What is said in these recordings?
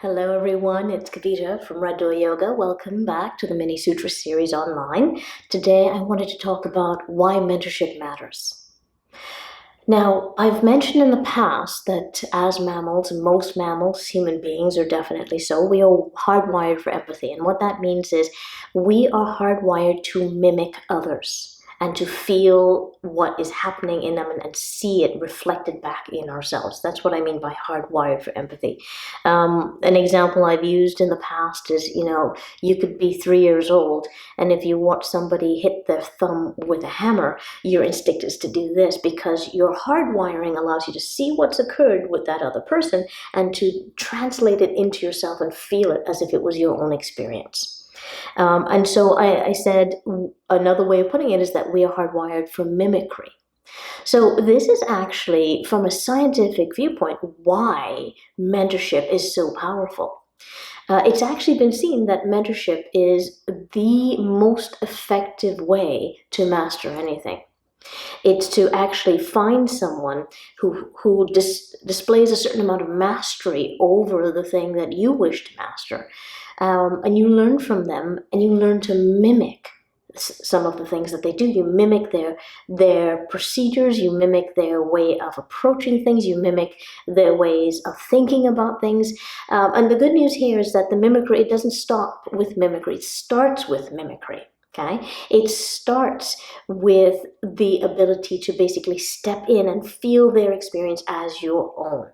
Hello everyone, it's Kavita from Red Door Yoga. Welcome back to the Mini Sutra series online. Today I wanted to talk about why mentorship matters. Now, I've mentioned in the past that as mammals, most mammals, human beings are definitely so, we are hardwired for empathy. And what that means is we are hardwired to mimic others and to feel what is happening in them and see it reflected back in ourselves. That's what I mean by hardwired for empathy. An example I've used in the past is, you could be 3 years old, and if you watch somebody hit their thumb with a hammer, your instinct is to do this because your hardwiring allows you to see what's occurred with that other person and to translate it into yourself and feel it as if it was your own experience. And so I said another way of putting it is that we are hardwired for mimicry. So this is actually, from a scientific viewpoint, why mentorship is so powerful. It's actually been seen that mentorship is the most effective way to master anything. It's to actually find someone who displays a certain amount of mastery over the thing that you wish to master. And you learn from them, and you learn to mimic some of the things that they do. You mimic their procedures, you mimic their way of approaching things, you mimic their ways of thinking about things. And the good news here is that the mimicry, it doesn't stop with mimicry, it starts with mimicry. Okay, it starts with the ability to basically step in and feel their experience as your own.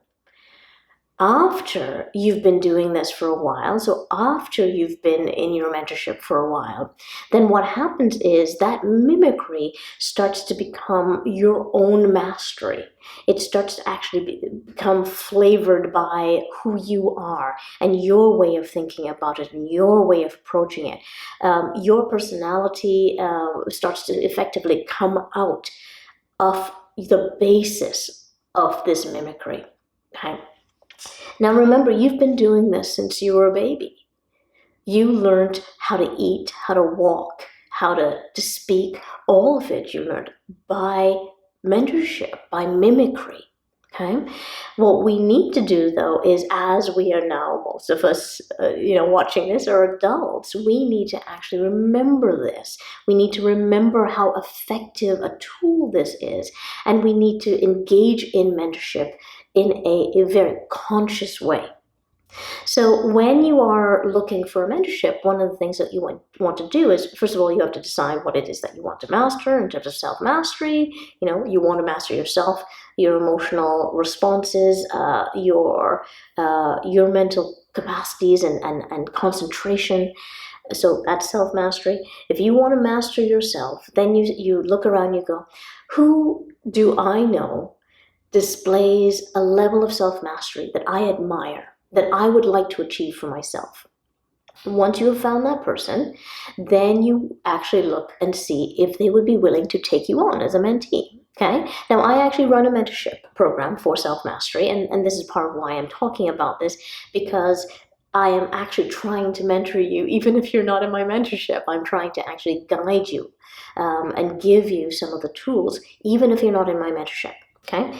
After you've been doing this for a while, so after you've been in your mentorship for a while, then what happens is that mimicry starts to become your own mastery. It starts to actually become flavored by who you are and your way of thinking about it and your way of approaching it. Your personality starts to effectively come out of the basis of this mimicry. Okay? Now remember, you've been doing this since you were a baby. You learned how to eat, how to walk, how to speak. All of it you learned by mentorship, by mimicry. Okay? What we need to do, though, is as we are now, most of us, watching this are adults, we need to actually remember this. We need to remember how effective a tool this is, and we need to engage in mentorship in a very conscious way. So when you are looking for a mentorship, one of the things that you want to do is, first of all, you have to decide what it is that you want to master in terms of self-mastery. You want to master yourself, your emotional responses, your mental capacities and concentration. So that's self-mastery. If you want to master yourself, then you look around, you go, who do I know displays a level of self-mastery that I admire, that I would like to achieve for myself? Once you have found that person, then you actually look and see if they would be willing to take you on as a mentee. Okay? Now, I actually run a mentorship program for self-mastery, and this is part of why I'm talking about this, because I am actually trying to mentor you, even if you're not in my mentorship. I'm trying to actually guide you and give you some of the tools, even if you're not in my mentorship. Okay?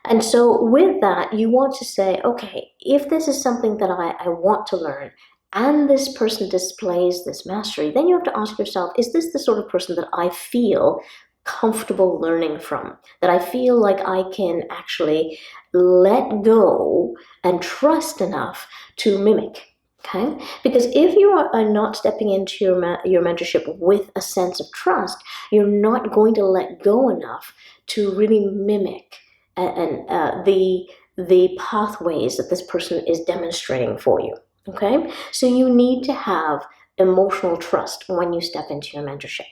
And so with that, you want to say, okay, if this is something that I want to learn, and this person displays this mastery, then you have to ask yourself, is this the sort of person that I feel comfortable learning from? That I feel like I can actually let go and trust enough to mimic? Okay? Because if you are not stepping into your mentorship with a sense of trust, you're not going to let go enough to really mimic the pathways that this person is demonstrating for you. Okay? So you need to have emotional trust when you step into your mentorship.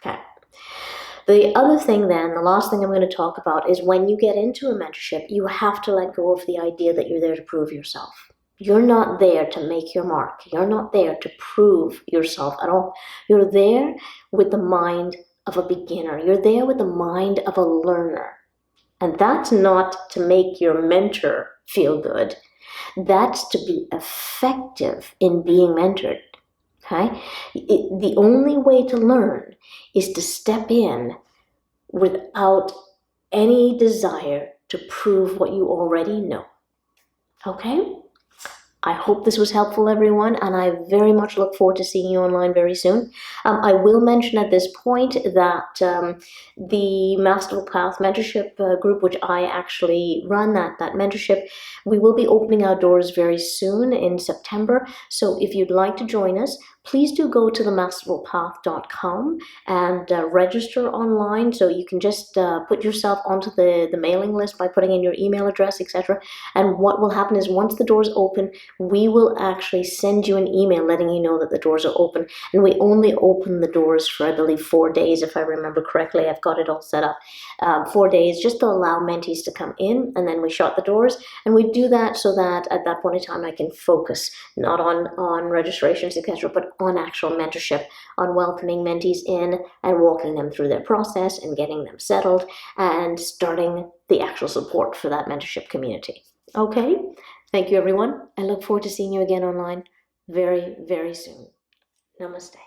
Okay? The other thing then, the last thing I'm going to talk about, is when you get into a mentorship, you have to let go of the idea that you're there to prove yourself. You're not there to make your mark. You're not there to prove yourself at all. You're there with the mind of a beginner. You're there with the mind of a learner. And that's not to make your mentor feel good. That's to be effective in being mentored. Okay? The only way to learn is to step in without any desire to prove what you already know. Okay? I hope this was helpful, everyone, and I very much look forward to seeing you online very soon. I will mention at this point that the Masterful Path mentorship group, which I actually run, that mentorship, we will be opening our doors very soon in September. So if you'd like to join us, please do go to themasterfulpath.com and register online. So you can just put yourself onto the mailing list by putting in your email address, etc. And what will happen is once the doors open, we will actually send you an email letting you know that the doors are open. And we only open the doors for, I believe, 4 days, if I remember correctly. I've got it all set up. 4 days just to allow mentees to come in, and then we shut the doors. And we do that so that at that point in time I can focus not on registrations, etc., but on actual mentorship, on welcoming mentees in and walking them through their process and getting them settled and starting the actual support for that mentorship community. Okay? Thank you, everyone. I look forward to seeing you again online very, very soon. Namaste.